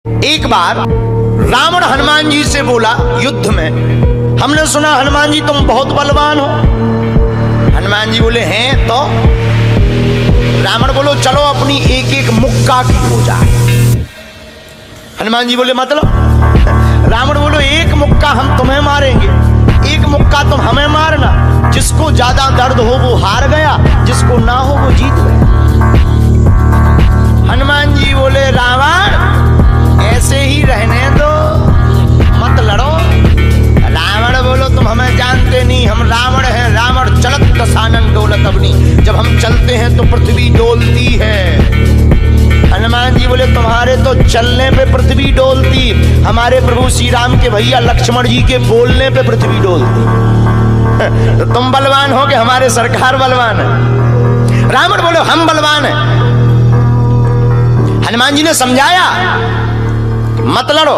एक बार रावण हनुमान जी से बोला युद्ध में, हमने सुना हनुमान जी तुम बहुत बलवान हो। हनुमान जी बोले हैं तो? रावण बोलो चलो अपनी एक एक मुक्का की हो जाए। हनुमान जी बोले मतलब? रावण बोलो एक मुक्का हम तुम्हें मारेंगे, एक मुक्का तुम हमें मारना। जिसको ज्यादा दर्द हो वो हार गया, जिसको ना हो वो जीत गया। हनुमान जी बोले रावण ऐसे ही रहने दो, मत लड़ो। रावण बोलो तुम हमें जानते नहीं, हम रावण हैं। रावण चलत दसानन डोलत अवनी, जब हम चलते हैं तो पृथ्वी डोलती है। हनुमान जी बोले तुम्हारे तो चलने पे पृथ्वी डोलती, हमारे प्रभु श्री राम के भैया लक्ष्मण जी के बोलने पे पृथ्वी डोलती। तो तुम बलवान हो कि हमारे सरकार बलवान है? रावण बोले हम बलवान हैं। हनुमान जी ने समझाया मत लड़ो,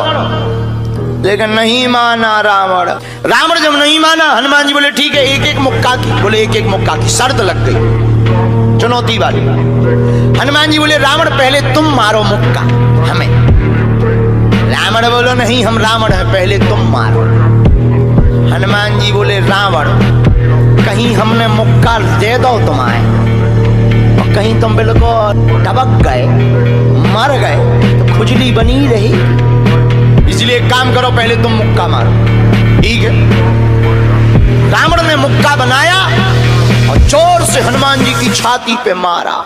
लेकिन नहीं माना रावण। रावण जब नहीं माना, हनुमान जी बोले ठीक है एक एक मुक्का की। बोले एक एक मुक्का की शर्त लग गई, चुनौती वाली। हनुमान जी बोले रावण पहले तुम मारो मुक्का हमें। रावण बोलो नहीं हम रावण हैं, पहले तुम मारो। हनुमान जी बोले रावण कहीं हमने मुक्का दे दो तुम्हारे और कहीं तुम बिल्कुल टबक गए, मर गए तो खुजली बनी रही, इसलिए एक काम करो पहले तुम मुक्का मारो। ठीक है। रावण ने मुक्का बनाया और जोर से हनुमान जी की छाती पे मारा।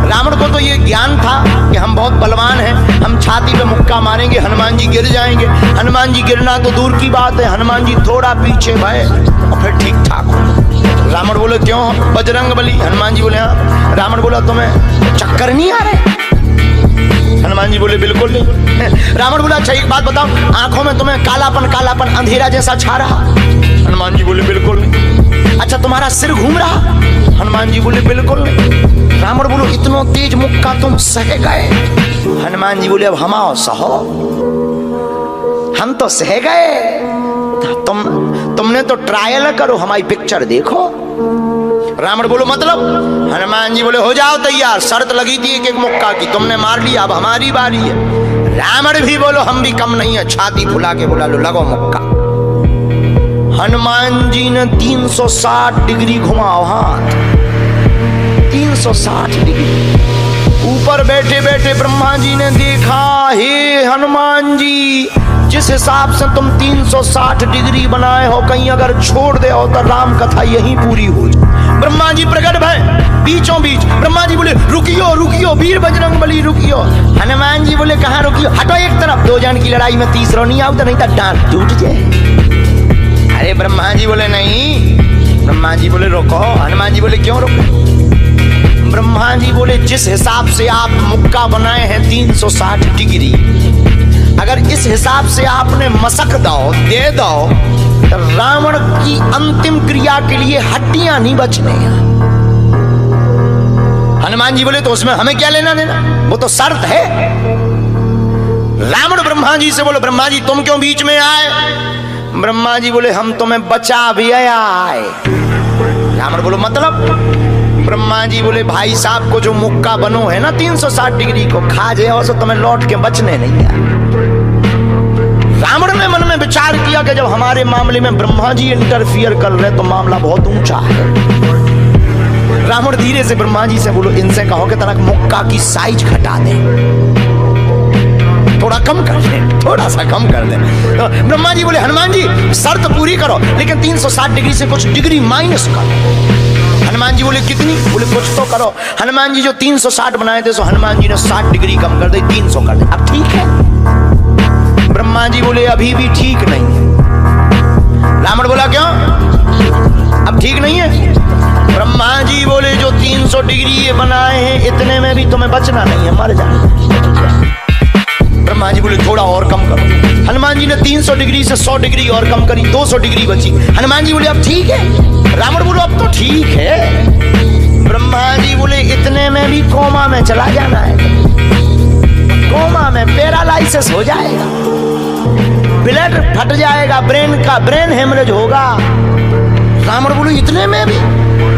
रावण को तो ये ज्ञान था कि हम बहुत बलवान हैं, हम छाती पे मुक्का मारेंगे हनुमान जी गिर जाएंगे। हनुमान जी गिरना तो दूर की बात है, हनुमान जी थोड़ा पीछे भय और फिर ठीक ठाक हो। रावण बोले क्यों बजरंग बली? हनुमान जी बोले हाँ। रावण बोला तुम्हें चक्कर नहीं आ रहे? हनुमान जी बोले बिल्कुल नहीं। रावण बोला अच्छा एक बात बताओ, आंखों में तुम्हें कालापन कालापन अंधेरा जैसा छा रहा? हनुमान जी बोले बिल्कुल नहीं। अच्छा तुम्हारा सिर घूम रहा? हनुमान जी बोले बिल्कुल नहीं। रावण बोलो इतना तेज मुक्का तुम सह गए? हनुमान जी बोले अब हम आओ सहो, हम तो सह गए, तुमने तो ट्रायल करो, हमारी पिक्चर देखो। रावण बोलो मतलब? हनुमान जी बोले हो जाओ तैयार, शर्त लगी थी एक एक मुक्का की, तुमने मार लिया, अब हमारी बारी है। रावण भी बोलो हम भी कम नहीं है, छाती फुला के बोला लो लगो मुक्का। हनुमान जी ने 360 डिग्री घुमाओ हाथ, 360 डिग्री। ऊपर बैठे बैठे ब्रह्मा जी ने देखा, हे हनुमान जी जिस हिसाब से तुम 360 डिग्री बनाए हो, कहीं अगर छोड़ दे हो तो राम कथा यहीं पूरी हो जाए। ब्रह्मा जी प्रकट भय बीचों बीच। ब्रह्मा जी बोले रुकियो रुकियो वीर बजरंग बली रुकियो। हनुमान जी बोले कहाँ रुकियो? हटो एक तरफ, दो जन की लड़ाई में तीसरा नहीं आओ तो नहीं तो डांट टूट जाए। अरे ब्रह्मा जी बोले नहीं। ब्रह्मा जी बोले रुको। हनुमान जी बोले क्यों रुको? ब्रह्मा जी बोले जिस हिसाब से आप मुक्का बनाए हैं 360 डिग्री, अगर इस हिसाब से आपने मसक दो दे दो तो रावण की अंतिम क्रिया के लिए हड्डियां नहीं बचने। हनुमान जी बोले तो उसमें हमें क्या लेना देना, वो तो शर्त है। रावण ब्रह्मा जी से बोले ब्रह्मा जी तुम क्यों बीच में आए? ब्रह्मा जी बोले हम तुम्हें बचा भी आए। रावण बोलो मतलब? ब्रह्मा जी बोले भाई साहब को जो मुक्का बनो है ना 360 डिग्री को, खा जाओ तो तुम्हें लौट के बचने नहीं आए। रावण ने मन में विचार किया कि जब हमारे मामले में ब्रह्मा जी इंटरफियर कर रहे तो मामला बहुत ऊंचा है। रावण धीरे से ब्रह्मा जी से बोलो इनसे कहो कि तनक मुक्का की साइज घटा दे, थोड़ा कम कर दे, थोड़ा सा कम कर दे। तो ब्रह्मा जी बोले हनुमान जी शर्त पूरी करो, लेकिन 360 डिग्री से कुछ डिग्री माइनस करो। हनुमान जी बोले कितनी? बोले कुछ तो करो। हनुमान जी जो 360 बनाए थे सो हनुमान जी ने 60 डिग्री कम कर दी, 300 कर दे। अब ठीक है? ब्रह्मा जी बोले अभी भी ठीक नहीं है। रावण बोला क्यों? अब ठीक नहीं है? ब्रह्मा जी बोले जो 300 डिग्री ये बनाए हैं इतने में भी तुम्हें बचना नहीं है, मर जाना। ब्रह्मा जी बोले थोड़ा और कम करो। हनुमान जी ने 300 डिग्री से 100 डिग्री और कम करी, 200 डिग्री बची। हनुमान जी बोले अब ठीक है? रावण बोलो अब तो ठीक है। ब्रह्मा जी बोले इतने में भी कोमा में चला जाना है, कोमा में पैरालाइसिस हो जाएगा, ब्लड फट जाएगा, ब्रेन हेमरेज होगा। रावण बोले इतने में भी?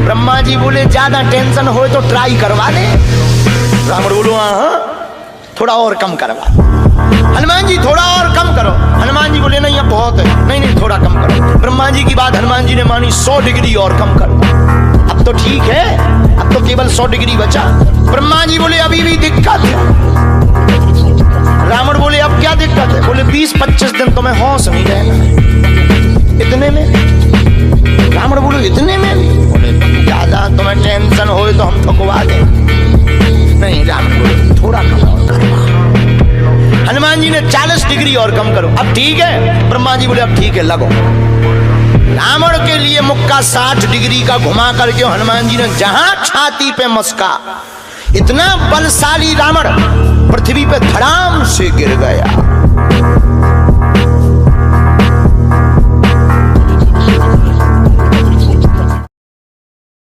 ब्रह्मा जी बोले ज्यादा टेंशन हो तो ट्राई करवा दे। रावण बोलो हाँ थोड़ा और कम करवा। हनुमान जी थोड़ा और कम करो। हनुमान जी बोले नहीं अब बहुत है, नहीं नहीं थोड़ा कम करो। ब्रह्मा जी की बात हनुमान जी ने मानी, 100 डिग्री और कम करो। अब तो ठीक है, अब तो केवल 100 डिग्री बचा। ब्रह्मा जी बोले अभी भी दिक्कत है। रावण बोले अब क्या दिक्कत है? बोले 20-25 दिन तो मैं होश नहीं रहना। इतने में? रावण बोले इतने में? बोले ज्यादा तुम्हें टेंशन हो तो हम ठुकवा दें। नहीं, रावण बोले थोड़ा कम और करवा। हनुमान जी ने 40 डिग्री और कम करो। अब ठीक है? ब्रह्मा जी बोले अब ठीक है, लगो। रावण के लिए मुक्का 60 डिग्री का घुमा करके हनुमान जी ने जहां छाती पे मस्का, इतना बलशाली रावण पृथ्वी पे धड़ाम से गिर गया।